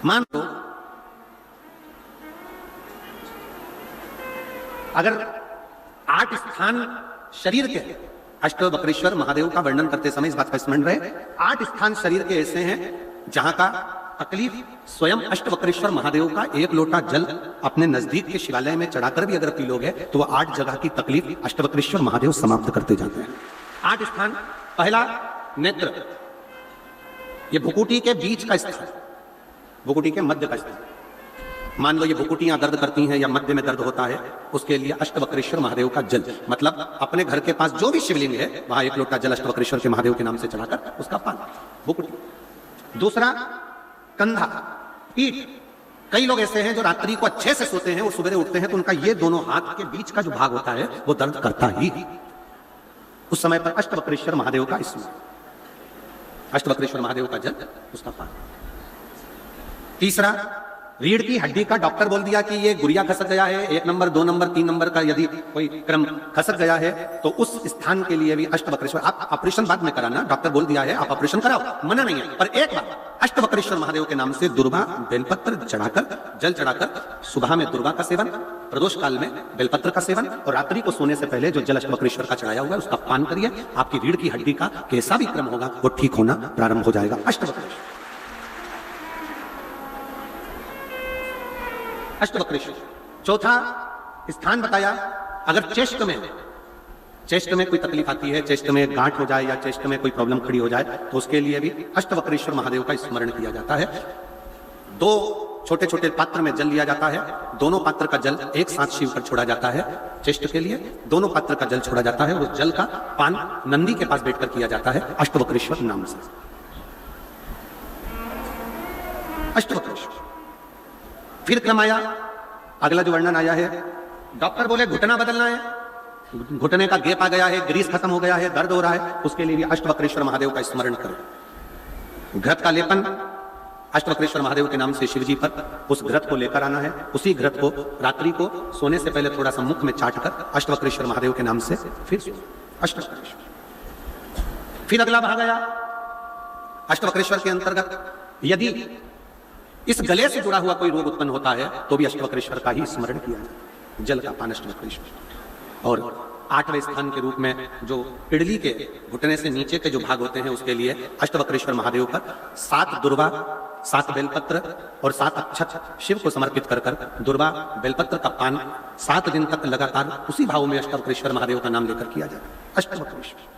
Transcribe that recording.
मान लो अगर 8 स्थान शरीर के, अष्टवक्रेश्वर महादेव का वर्णन करते समय इस बात का स्मरण रहे, 8 स्थान शरीर के ऐसे हैं जहां का तकलीफ स्वयं अष्टवक्रेश्वर महादेव का एक लोटा जल अपने नजदीक के शिवालय में चढ़ाकर भी अगर पी लोगे तो वह 8 जगह की तकलीफ अष्टवक्रेश्वर महादेव समाप्त करते जाते हैं। 8 स्थान। पहला नेत्र, ये भुकुटी के बीच का स्थान, भुकुटी के मध्य का स्थान। मान लो ये भुकुटियां दर्द करती हैं या मध्य में दर्द होता है, उसके लिए अष्टवक्रेश्वर महादेव का जल, मतलब अपने घर के पास जो भी शिवलिंग है वहां एक लोटा जल अष्टवक्रेश्वर के महादेव के नाम से चढ़ाकर उसका पान, भुकुटी। दूसरा कंधा, पीठ। कई लोग ऐसे हैं जो रात्रि को अच्छे से सोते हैं, वो सुबह उठते हैं तो उनका ये दोनों हाथ के बीच का जो भाग होता है वो दर्द करता ही, उस समय पर अष्टवक्रेश्वर महादेव का इसमें अष्टवक्रेश्वर महादेव का जल उसका पान। तीसरा रीढ़ की हड्डी का डॉक्टर बोल दिया कि ये गुड़िया खसक गया है, 1 नंबर 2 नंबर 3 नंबर का यदि कोई क्रम खसक गया है तो उस स्थान के लिए भी अष्टवक्रेश्वर, आप ऑपरेशन बाद में कराना, डॉक्टर बोल दिया है आप ऑपरेशन कराओ, मना नहीं है, पर एक बार अष्टवक्रेश्वर महादेव के नाम से दुर्वा बेलपत्र चढ़ाकर, जल चढ़ाकर, सुबह में दुर्वा का सेवन, प्रदोष काल में बेलपत्र का सेवन और रात्रि को सोने से पहले जो जल अष्टवक्रेश्वर का चढ़ाया हुआ है उसका पान करिए। आपकी रीढ़ की हड्डी का कैसा भी क्रम होगा वो ठीक होना प्रारंभ हो जाएगा। अष्टवक्रेश्वर। चौथा स्थान बताया, अगर चेस्ट में कोई तकलीफ आती है, चेस्ट में गांठ हो जाए या चेस्ट में कोई प्रॉब्लम खड़ी हो जाए तो उसके लिए भी अष्टवक्रेश्वर महादेव का स्मरण किया जाता है। 2 छोटे छोटे पात्र में जल लिया जाता है, दोनों पात्र का जल एक साथ शिव पर छोड़ा जाता है। चेस्ट के लिए दोनों पात्र का जल छोड़ा जाता है, उस जल का पान नंदी के पास बैठकर किया जाता है अष्टवक्रेश्वर नाम से। अष्टवक्रेश्वर। फिर क्रम आया, अगला जो वर्णन आया है, डॉक्टर बोले घुटना बदलना है, घुटने का गैप आ गया है, ग्रीस खत्म हो गया है, दर्द हो रहा है, उसके लिए भी अष्टवक्रेश्वर महादेव का स्मरण करो। घृत का लेपन अष्टवक्रेश्वर महादेव के नाम से शिवजी पर उस घृत को लेकर आना है, उसी घृत को रात्रि को सोने से पहले थोड़ा सा मुख में चाटकर अष्टवक्रेश्वर महादेव के नाम से फिर अष्टवक्रेश्वर। फिर अगला भाग आया अष्टवक्रेश्वर के अंतर्गत, यदि इस गले से जुड़ा हुआ कोई रोग उत्पन्न होता है तो भी अष्टवक्रेश्वर का ही स्मरण किया जाए, जल का पान अष्टवक्रेश्वर। और 8वें स्थान के रूप में जो पिड़ली के घुटने से नीचे के जो भाग होते हैं उसके लिए अष्टवक्रेश्वर महादेव पर 7 दुर्वा, 7 बेलपत्र और 7 अक्षत शिव को समर्पित कर दुर्वा बेलपत्र का पान 7 दिन तक लगातार उसी भाव में अष्टवक्रेश्वर महादेव का नाम लेकर किया जाए। अष्टवक्रेश्वर।